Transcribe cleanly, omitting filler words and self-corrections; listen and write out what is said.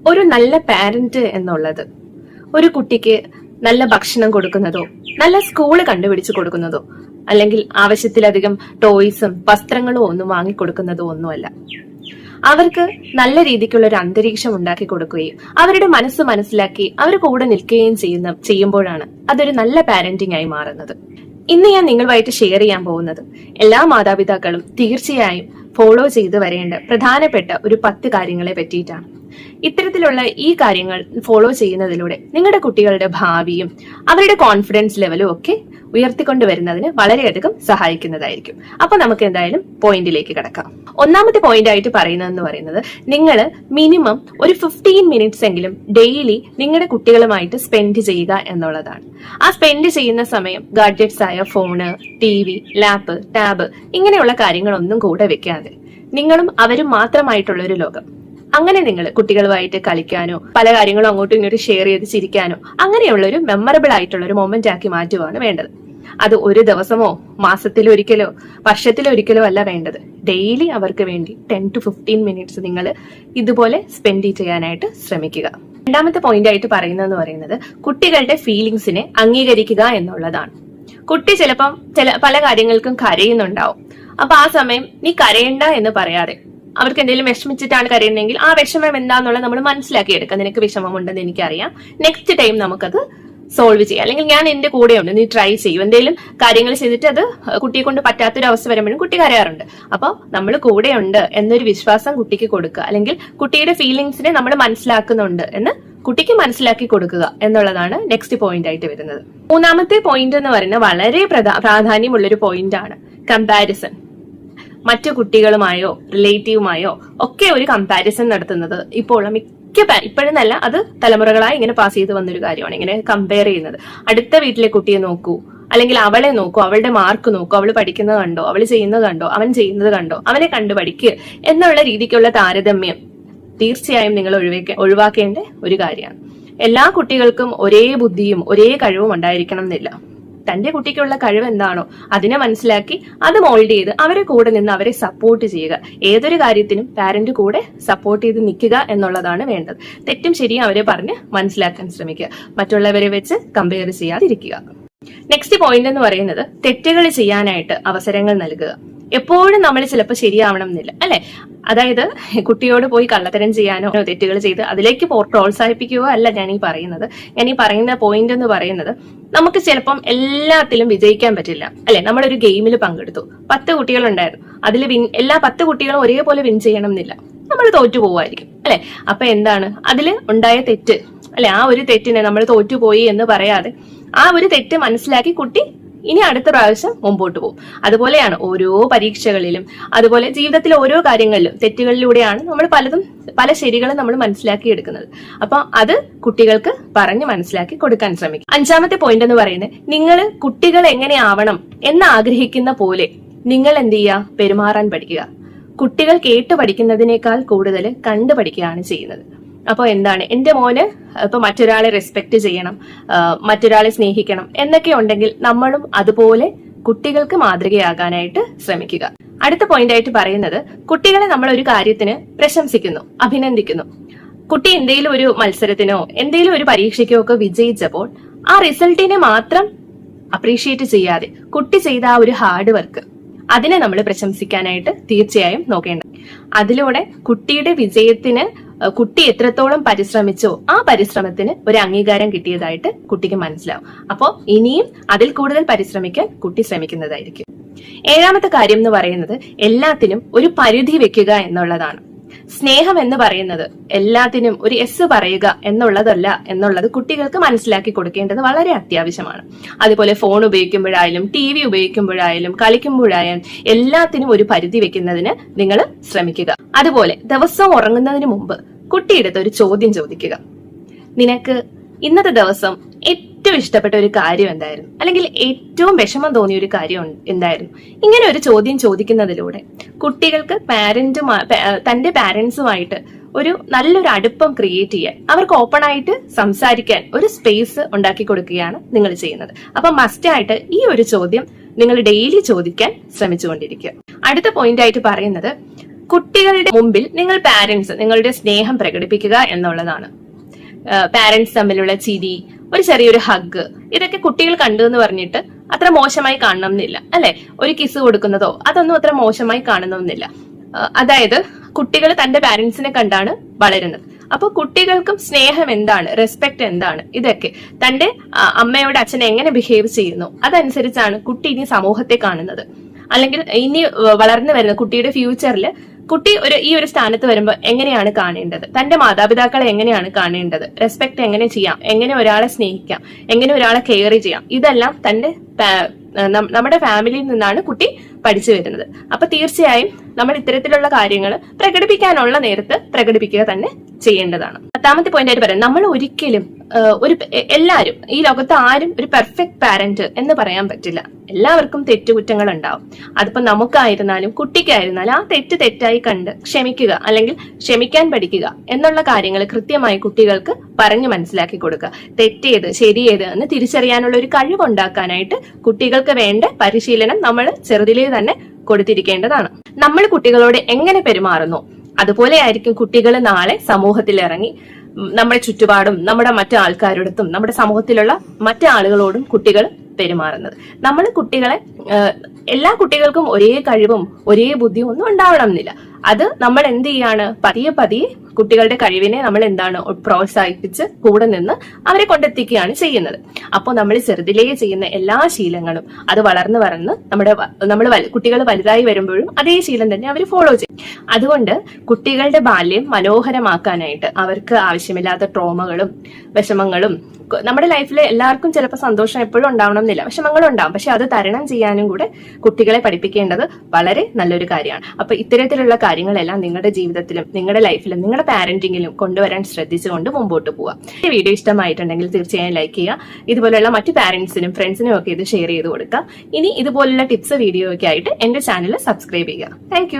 ഒരു നല്ല പാരന്റ് എന്നുള്ളത് ഒരു കുട്ടിക്ക് നല്ല ഭക്ഷണം കൊടുക്കുന്നതോ നല്ല സ്കൂള് കണ്ടുപിടിച്ച് കൊടുക്കുന്നതോ അല്ലെങ്കിൽ ആവശ്യത്തിലധികം ടോയ്സും വസ്ത്രങ്ങളും ഒന്നും വാങ്ങിക്കൊടുക്കുന്നതോ ഒന്നുമല്ല. അവർക്ക് നല്ല രീതിക്കുള്ള ഒരു അന്തരീക്ഷം ഉണ്ടാക്കി കൊടുക്കുകയും അവരുടെ മനസ്സ് മനസ്സിലാക്കി അവർ കൂടെ നിൽക്കുകയും ചെയ്യുമ്പോഴാണ് അതൊരു നല്ല പാരന്റിംഗ് ആയി മാറുന്നത്. ഇന്ന് ഞാൻ നിങ്ങളുമായിട്ട് ഷെയർ ചെയ്യാൻ പോകുന്നത് എല്ലാ മാതാപിതാക്കളും തീർച്ചയായും ഫോളോ ചെയ്ത് വരേണ്ട പ്രധാനപ്പെട്ട ഒരു 10 കാര്യങ്ങളെ പറ്റിയിട്ടാണ്. ഇത്തരത്തിലുള്ള ഈ കാര്യങ്ങൾ ഫോളോ ചെയ്യുന്നതിലൂടെ നിങ്ങളുടെ കുട്ടികളുടെ ഭാവിയും അവരുടെ കോൺഫിഡൻസ് ലെവലും ഒക്കെ ഉയർത്തിക്കൊണ്ടുവരുന്നതിന് വളരെയധികം സഹായിക്കുന്നതായിരിക്കും. അപ്പൊ നമുക്ക് എന്തായാലും പോയിന്റിലേക്ക് കടക്കാം. ഒന്നാമത്തെ പോയിന്റ് ആയിട്ട് പറയുന്നത് നിങ്ങൾ മിനിമം ഒരു 15 മിനിറ്റ്സ് എങ്കിലും ഡെയിലി നിങ്ങളുടെ കുട്ടികളുമായിട്ട് സ്പെൻഡ് ചെയ്യുക എന്നുള്ളതാണ്. ആ സ്പെൻഡ് ചെയ്യുന്ന സമയം ഗാഡ്ജറ്റ്സ് ആയ ഫോണ്, TV, ലാപ്പ്, ടാബ് ഇങ്ങനെയുള്ള കാര്യങ്ങളൊന്നും കൂടെ വെക്കാതെ നിങ്ങളും അവരും മാത്രമായിട്ടുള്ള ഒരു ലോകം, അങ്ങനെ നിങ്ങൾ കുട്ടികളുമായിട്ട് കളിക്കാനോ പല കാര്യങ്ങളും അങ്ങോട്ടും ഇങ്ങോട്ടും ഷെയർ ചെയ്ത് ചിരിക്കാനോ അങ്ങനെയുള്ള ഒരു മെമ്മറബിൾ ആയിട്ടുള്ള ഒരു മൊമെന്റ് ആക്കി മാറ്റുകയാണ് വേണ്ടത്. അത് ഒരു ദിവസമോ മാസത്തിലൊരിക്കലോ വർഷത്തിലൊരിക്കലോ അല്ല വേണ്ടത്. ഡെയിലി അവർക്ക് വേണ്ടി 10 to 15 മിനിറ്റ്സ് നിങ്ങൾ ഇതുപോലെ സ്പെൻഡ് ചെയ്യാനായിട്ട് ശ്രമിക്കുക. രണ്ടാമത്തെ പോയിന്റ് ആയിട്ട് പറയുന്നത് കുട്ടികളുടെ ഫീലിങ്സിനെ അംഗീകരിക്കുക എന്നുള്ളതാണ്. കുട്ടി ചിലപ്പം പല കാര്യങ്ങൾക്കും കരയുന്നുണ്ടാവും. അപ്പൊ ആ സമയം നീ കരയണ്ട എന്ന് പറയാതെ, അവർക്ക് എന്തെങ്കിലും വിഷമിച്ചിട്ടാണ് കരയുന്നതെങ്കിൽ ആ വിഷമം എന്താന്നുള്ളത് നമ്മൾ മനസ്സിലാക്കിയെടുക്കാം. നിനക്ക് വിഷമമുണ്ടെന്ന് എനിക്കറിയാം, നെക്സ്റ്റ് ടൈം നമുക്കത് സോൾവ് ചെയ്യാം, അല്ലെങ്കിൽ ഞാൻ എന്റെ കൂടെയുണ്ട്, നീ ട്രൈ ചെയ്യും. എന്തെങ്കിലും കാര്യങ്ങൾ ചെയ്തിട്ട് അത് കുട്ടിയെ കൊണ്ട് പറ്റാത്തൊരു അവസ്ഥ വരുമ്പോഴും കുട്ടി കരയാറുണ്ട്. അപ്പോൾ നമ്മൾ കൂടെയുണ്ട് എന്നൊരു വിശ്വാസം കുട്ടിക്ക് കൊടുക്കുക, അല്ലെങ്കിൽ കുട്ടിയുടെ ഫീലിങ്സിനെ നമ്മൾ മനസ്സിലാക്കുന്നുണ്ട് എന്ന് കുട്ടിക്ക് മനസ്സിലാക്കി കൊടുക്കുക എന്നുള്ളതാണ് നെക്സ്റ്റ് പോയിന്റ് ആയിട്ട് വരുന്നത്. മൂന്നാമത്തെ പോയിന്റ് എന്ന് പറയുന്നത് വളരെ പ്രാധാന്യമുള്ളൊരു പോയിന്റ് ആണ് കമ്പാരിസൺ. മറ്റു കുട്ടികളുമായോ റിലേറ്റീവുമായോ ഒക്കെ ഒരു കമ്പാരിസൺ നടത്തുന്നത് ഇപ്പോഴെന്നല്ല, അത് തലമുറകളായി ഇങ്ങനെ പാസ് ചെയ്ത് വന്നൊരു കാര്യമാണ്. ഇങ്ങനെ കമ്പയർ ചെയ്യുന്നത്. അടുത്ത വീട്ടിലെ കുട്ടിയെ നോക്കൂ, അല്ലെങ്കിൽ അവളെ നോക്കൂ, അവളുടെ മാർക്ക് നോക്കൂ, അവൾ പഠിക്കുന്നത് കണ്ടോ, അവൾ ചെയ്യുന്നത് കണ്ടോ, അവൻ ചെയ്യുന്നത് കണ്ടോ, അവനെ കണ്ടു പഠിക്കുക എന്നുള്ള രീതിക്കുള്ള താരതമ്യം തീർച്ചയായും നിങ്ങൾ ഒഴിവാക്കേണ്ട ഒരു കാര്യമാണ്. എല്ലാ കുട്ടികൾക്കും ഒരേ ബുദ്ധിയും ഒരേ കഴിവും ഉണ്ടായിരിക്കണം എന്നില്ല. തന്റെ കുട്ടിക്കുള്ള കഴിവ് എന്താണോ അതിനെ മനസ്സിലാക്കി അത് മോൾഡ് ചെയ്ത് അവരെ കൂടെ നിന്ന് അവരെ സപ്പോർട്ട് ചെയ്യുക. ഏതൊരു കാര്യത്തിനും പാരന്റ് കൂടെ സപ്പോർട്ട് ചെയ്ത് നിൽക്കുക എന്നുള്ളതാണ് വേണ്ടത്. തെറ്റും ശരിയും അവരെ പറഞ്ഞ് മനസ്സിലാക്കാൻ ശ്രമിക്കുക. മറ്റുള്ളവരെ വെച്ച് കമ്പയർ ചെയ്യാതിരിക്കുക. നെക്സ്റ്റ് പോയിന്റ് എന്ന് പറയുന്നത് തെറ്റുകൾ ചെയ്യാനായിട്ട് അവസരങ്ങൾ നൽകുക. എപ്പോഴും നമ്മൾ ചിലപ്പോൾ ശരിയാവണം എന്നില്ല, അല്ലെ? അതായത് കുട്ടിയോട് പോയി കള്ളത്തരം ചെയ്യാനോ തെറ്റുകൾ ചെയ്ത് അതിലേക്ക് പ്രോത്സാഹിപ്പിക്കുകയോ അല്ല ഞാൻ ഈ പറയുന്ന പോയിന്റ് എന്ന് പറയുന്നത്, നമുക്ക് ചിലപ്പം എല്ലാത്തിലും വിജയിക്കാൻ പറ്റില്ല, അല്ലെ? നമ്മളൊരു ഗെയിമിൽ പങ്കെടുത്തു, 10 കുട്ടികളുണ്ടായിരുന്നു, അതിൽ എല്ലാ 10 കുട്ടികളും ഒരേപോലെ വിൻ ചെയ്യണം എന്നില്ല, നമ്മൾ തോറ്റു പോവായിരിക്കും, അല്ലെ? അപ്പൊ എന്താണ് അതിൽ ഉണ്ടായ തെറ്റ്, അല്ലെ? ആ ഒരു തെറ്റിനെ നമ്മൾ തോറ്റുപോയി എന്ന് പറയാതെ ആ ഒരു തെറ്റ് മനസ്സിലാക്കി കുട്ടി ഇനി അടുത്ത പ്രാവശ്യം മുമ്പോട്ട് പോകും. അതുപോലെയാണ് ഓരോ പരീക്ഷകളിലും, അതുപോലെ ജീവിതത്തിലെ ഓരോ കാര്യങ്ങളിലും തെറ്റുകളിലൂടെയാണ് നമ്മൾ പല ശരികളും നമ്മൾ മനസ്സിലാക്കി എടുക്കുന്നത്. അപ്പൊ അത് കുട്ടികൾക്ക് പറഞ്ഞ് മനസ്സിലാക്കി കൊടുക്കാൻ ശ്രമിക്കും. അഞ്ചാമത്തെ പോയിന്റ് എന്ന് പറയുന്നത്, നിങ്ങൾ കുട്ടികൾ എങ്ങനെയാവണം എന്ന് ആഗ്രഹിക്കുന്ന പോലെ നിങ്ങൾ എന്ത് ചെയ്യുക, പെരുമാറാൻ പഠിക്കുക. കുട്ടികൾ കേട്ട് പഠിക്കുന്നതിനേക്കാൾ കൂടുതൽ കണ്ടു പഠിക്കുകയാണ് ചെയ്യുന്നത്. അപ്പൊ എന്താണ്, എന്റെ മോന് ഇപ്പൊ മറ്റൊരാളെ റെസ്പെക്ട് ചെയ്യണം, മറ്റൊരാളെ സ്നേഹിക്കണം എന്നൊക്കെ ഉണ്ടെങ്കിൽ നമ്മളും അതുപോലെ കുട്ടികൾക്ക് മാതൃകയാകാനായിട്ട് ശ്രമിക്കുക. അടുത്ത പോയിന്റ് ആയിട്ട് പറയുന്നത്, കുട്ടികളെ നമ്മൾ ഒരു കാര്യത്തിന് പ്രശംസിക്കുന്നു, അഭിനന്ദിക്കുന്നു. കുട്ടി എന്തെങ്കിലും ഒരു മത്സരത്തിനോ എന്തെങ്കിലും ഒരു പരീക്ഷയ്ക്കോ ഒക്കെ വിജയിച്ചപ്പോൾ ആ റിസൾട്ടിനെ മാത്രം അപ്രീഷിയേറ്റ് ചെയ്യാതെ കുട്ടി ചെയ്ത ആ ഒരു ഹാർഡ് വർക്ക്, അതിനെ നമ്മൾ പ്രശംസിക്കാനായിട്ട് തീർച്ചയായും നോക്കേണ്ട. അതിലൂടെ കുട്ടിയുടെ വിജയത്തിന് കുട്ടി എത്രത്തോളം പരിശ്രമിച്ചോ ആ പരിശ്രമത്തിന് ഒരു അംഗീകാരം കിട്ടിയതായിട്ട് കുട്ടിക്ക് മനസ്സിലാവും. അപ്പോൾ ഇനിയും അതിൽ കൂടുതൽ പരിശ്രമിക്കാൻ കുട്ടി ശ്രമിക്കുന്നതായിരിക്കും. ഏഴാമത്തെ കാര്യം എന്ന് പറയുന്നത്, എല്ലാത്തിനും ഒരു പരിധി വെക്കുക എന്നുള്ളതാണ്. സ്നേഹം എന്ന് പറയുന്നത് എല്ലാത്തിനും ഒരു എസ് പറയുക എന്നുള്ളതല്ല എന്നുള്ളത് കുട്ടികൾക്ക് മനസ്സിലാക്കി കൊടുക്കേണ്ടത് വളരെ അത്യാവശ്യമാണ്. അതുപോലെ ഫോൺ ഉപയോഗിക്കുമ്പോഴായാലും TV ഉപയോഗിക്കുമ്പോഴായാലും കളിക്കുമ്പോഴായാലും എല്ലാത്തിനും ഒരു പരിധി വെക്കുന്നതിന് നിങ്ങൾ ശ്രമിക്കുക. അതുപോലെ ദിവസം ഉറങ്ങുന്നതിന് മുമ്പ് കുട്ടിയെടുത്ത് ഒരു ചോദ്യം ചോദിക്കുക. നിനക്ക് ഇന്നത്തെ ദിവസം ഏറ്റവും ഇഷ്ടപ്പെട്ട ഒരു കാര്യം എന്തായിരുന്നു, അല്ലെങ്കിൽ ഏറ്റവും വിഷമം തോന്നിയ ഒരു കാര്യം എന്തായിരുന്നു? ഇങ്ങനെ ഒരു ചോദ്യം ചോദിക്കുന്നതിലൂടെ കുട്ടികൾക്ക് തന്റെ പാരന്റ്സുമായിട്ട് ഒരു നല്ലൊരു അടുപ്പം ക്രിയേറ്റ് ചെയ്യാൻ, അവർക്ക് ഓപ്പൺ ആയിട്ട് സംസാരിക്കാൻ ഒരു സ്പേസ് ഉണ്ടാക്കി കൊടുക്കുകയാണ് നിങ്ങൾ ചെയ്യുന്നത്. അപ്പൊ മസ്റ്റ് ആയിട്ട് ഈ ഒരു ചോദ്യം നിങ്ങൾ ഡെയിലി ചോദിക്കാൻ ശ്രമിച്ചുകൊണ്ടിരിക്കുക. അടുത്ത പോയിന്റ് ആയിട്ട് പറയുന്നത്, കുട്ടികളുടെ മുമ്പിൽ നിങ്ങൾ പാരന്റ്സ് നിങ്ങളുടെ സ്നേഹം പ്രകടിപ്പിക്കുക എന്നുള്ളതാണ്. പാരന്റ്സ് തമ്മിലുള്ള ചിരി, ഒരു ചെറിയൊരു ഹഗ്, ഇതൊക്കെ കുട്ടികൾ കണ്ടു എന്ന് പറഞ്ഞിട്ട് അത്ര മോശമായി കാണണമെന്നില്ല, അല്ലെ? ഒരു കിസ് കൊടുക്കുന്നതോ അതൊന്നും അത്ര മോശമായി കാണണമെന്നില്ല. അതായത് കുട്ടികൾ തന്റെ പാരന്റ്സിനെ കണ്ടാണ് വളരുന്നത്. അപ്പൊ കുട്ടികൾക്കും സ്നേഹം എന്താണ്, റെസ്പെക്ട് എന്താണ്, ഇതൊക്കെ തന്റെ അമ്മയോട് അച്ഛനെ എങ്ങനെ ബിഹേവ് ചെയ്യുന്നു അതനുസരിച്ചാണ് കുട്ടി ഇനി സമൂഹത്തെ കാണുന്നത്. അല്ലെങ്കിൽ ഇനി വളർന്നു വരുന്ന കുട്ടിയുടെ ഫ്യൂച്ചറിൽ കുട്ടി ഈ ഒരു സ്ഥാനത്ത് വരുമ്പോൾ എങ്ങനെയാണ് കാണേണ്ടത്, തന്റെ മാതാപിതാക്കളെ എങ്ങനെയാണ് കാണേണ്ടത്, റെസ്പെക്ട് എങ്ങനെ ചെയ്യാം, എങ്ങനെ ഒരാളെ സ്നേഹിക്കാം, എങ്ങനെ ഒരാളെ കെയർ ചെയ്യാം, ഇതെല്ലാം തന്റെ നമ്മുടെ ഫാമിലിയിൽ നിന്നാണ് കുട്ടി പഠിച്ചു വരുന്നത്. അപ്പൊ തീർച്ചയായും നമ്മൾ ഇത്തരത്തിലുള്ള കാര്യങ്ങൾ പ്രകടിപ്പിക്കാനുള്ള നേരത്ത് പ്രകടിപ്പിക്കുക തന്നെ ചെയ്യേണ്ടതാണ്. 10ാമത്തെ പോയിന്റ് ആയിട്ട് പറയാം, നമ്മൾ ഒരിക്കലും എല്ലാവരും ഈ ലോകത്ത് ആരും ഒരു പെർഫെക്റ്റ് പാരന്റ് എന്ന് പറയാൻ പറ്റില്ല. എല്ലാവർക്കും തെറ്റുകുറ്റങ്ങൾ ഉണ്ടാവും. അതിപ്പോ നമുക്കായിരുന്നാലും കുട്ടിക്കായിരുന്നാലും ആ തെറ്റായി കണ്ട് ക്ഷമിക്കുക, അല്ലെങ്കിൽ ക്ഷമിക്കാൻ പഠിക്കുക എന്നുള്ള കാര്യങ്ങൾ കൃത്യമായി കുട്ടികൾക്ക് പറഞ്ഞു മനസ്സിലാക്കി കൊടുക്കുക. തെറ്റേത് ശരിയേത് എന്ന് തിരിച്ചറിയാനുള്ള ഒരു കഴിവുണ്ടാക്കാനായിട്ട് കുട്ടികൾക്ക് വേണ്ട പരിശീലനം നമ്മൾ ചെറുതിലേ തന്നെ കൊടുത്തിരിക്കേണ്ടതാണ്. നമ്മൾ കുട്ടികളോട് എങ്ങനെ പെരുമാറുന്നു അതുപോലെ ആയിരിക്കും കുട്ടികൾ നാളെ സമൂഹത്തിൽ ഇറങ്ങി നമ്മുടെ ചുറ്റുപാടും നമ്മുടെ മറ്റു ആൾക്കാരോടത്തും നമ്മുടെ സമൂഹത്തിലുള്ള മറ്റു ആളുകളോടും കുട്ടികൾ പെരുമാറുന്നത്. നമ്മൾ കുട്ടികളെ എല്ലാ കുട്ടികൾക്കും ഒരേ കഴിവും ഒരേ ബുദ്ധിയും ഒന്നും ഉണ്ടാവണം എന്നില്ല. അത് നമ്മൾ എന്ത് ചെയ്യാണ്, പതിയെ കുട്ടികളുടെ കഴിവിനെ നമ്മൾ എന്താണ് പ്രോത്സാഹിപ്പിച്ച് കൂടെ നിന്ന് അവരെ കൊണ്ടെത്തിക്കുകയാണ് ചെയ്യുന്നത്. അപ്പോൾ നമ്മൾ ചെറുതിലേ ചെയ്യുന്ന എല്ലാ ശീലങ്ങളും അത് വളർന്ന് നമ്മൾ കുട്ടികൾ വലുതായി വരുമ്പോഴും അതേ ശീലം തന്നെ അവർ ഫോളോ ചെയ്യും. അതുകൊണ്ട് കുട്ടികളുടെ ബാല്യം മനോഹരമാക്കാനായിട്ട് അവർക്ക് ആവശ്യമില്ലാത്ത ട്രോമകളും വിഷമങ്ങളും, നമ്മുടെ ലൈഫിൽ എല്ലാവർക്കും ചിലപ്പോൾ സന്തോഷം എപ്പോഴും ഉണ്ടാവണം എന്നില്ല, വിഷമങ്ങളും ഉണ്ടാവും, പക്ഷെ അത് തരണം ചെയ്യാനും കൂടെ കുട്ടികളെ പഠിപ്പിക്കേണ്ടത് വളരെ നല്ലൊരു കാര്യമാണ്. അപ്പൊ ഇത്തരത്തിലുള്ള കാര്യങ്ങളെല്ലാം നിങ്ങളുടെ ജീവിതത്തിലും നിങ്ങളുടെ ലൈഫിലും നിങ്ങളുടെ പാരന്റിങ്ങിലും കൊണ്ടുവരാൻ ശ്രദ്ധിച്ചുകൊണ്ട് മുമ്പോട്ട് പോവാം. ഈ വീഡിയോ ഇഷ്ടമായിട്ടുണ്ടെങ്കിൽ തീർച്ചയായും ലൈക്ക് ചെയ്യുക. ഇതുപോലുള്ള മറ്റു പാരന്റ്സിനും ഫ്രണ്ട്സിനും ഒക്കെ ഇത് ഷെയർ ചെയ്ത് കൊടുക്കുക. ഇനി ഇതുപോലുള്ള ടിപ്സ് വീഡിയോ ഒക്കെ ആയിട്ട് എന്റെ ചാനൽ സബ്സ്ക്രൈബ് ചെയ്യുക. താങ്ക്